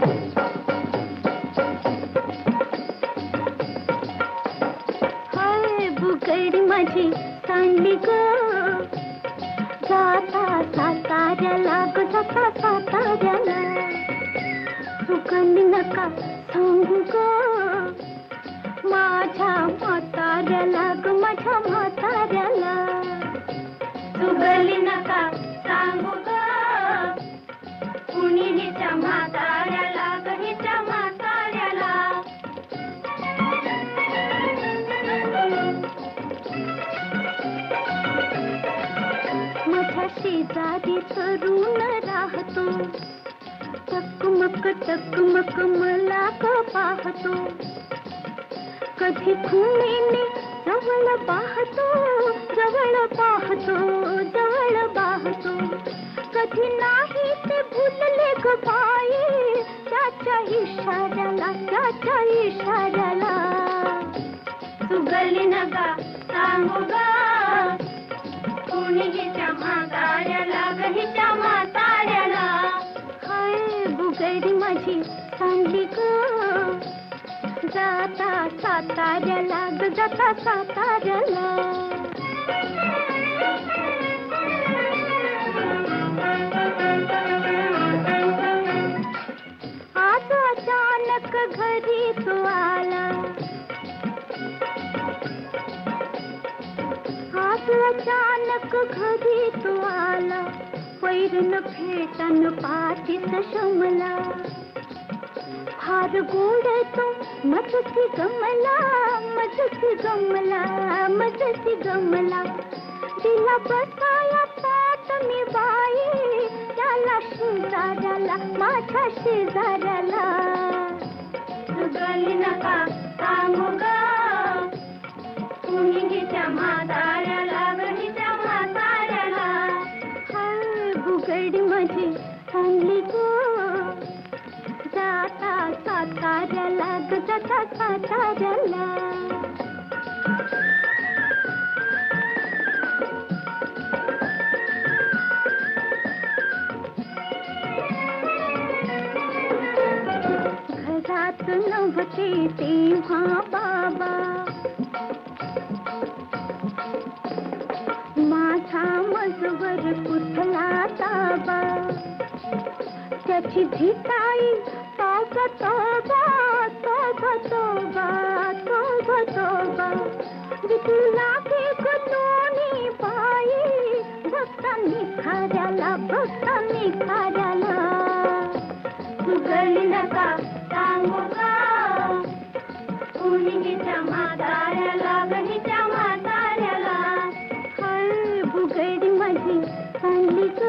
हाय बुगडी माझी सांडली ग, जाता साताऱ्याला ग, जाता साताऱ्याला. सुगंधी नका सांगू ग माझ्या म्हाताऱ्याला ग, माझ्या म्हाताऱ्याला. सुगंधी नका सांगू ग कुणी हिच्या म्हाताऱ्याला ग, हिच्या म्हाताऱ्याला. माझ्या शेजारी तरुण राहतो, टकमक टकमक मला ग पाहतो. कधी खुणेने जवळ पाहतो, जवळ पाहतो, जवळ पाहतो. कधी नाही ते भुलले ग बाई, त्याच्या इशाऱ्याला, त्याच्या इशाऱ्याला. सुगली नका सांगू ग कुणी हिच्या म्हाताऱ्याला ग, हिच्या म्हाताऱ्याला. हाय बुगडी माझी सांडली ग, जाता साताऱ्याला ग, जाता साताऱ्याला. आज अचानक घरी तू आला, आज अचानक घरी तू आला. पैरन फेटन पाठीत शमला, फार गोड तो मजसी गमला, मजसी गमला, मजसी गमला. दिला बसाया पात मी बाई, त्याला शेजाऱ्याला, माझ्या शेजाऱ्याला. सुगली नका सांगू ग कुणी हिच्या म्हाताऱ्याला ग, हिच्या म्हाताऱ्याला. हाय बुगडी माझी सांडली ग, जाता साताऱ्याला ग, जाता साताऱ्याला. घरात नव्हते तेव्हा बाबा, माझा मजवर कुठला ताबा. त्याची धिटाई तोबा तोबा, तोबा तोबा, तोबा तोबा. विकला फेक दोन्ही बाई, बघता निखाऱ्याला, बघता निखाऱ्याला. सुगली नका सांगू ग कुणी हिच्या म्हाताऱ्याला ग, हिच्या म्हाताऱ्याला. हाय बुगडी माझी सांडली ग,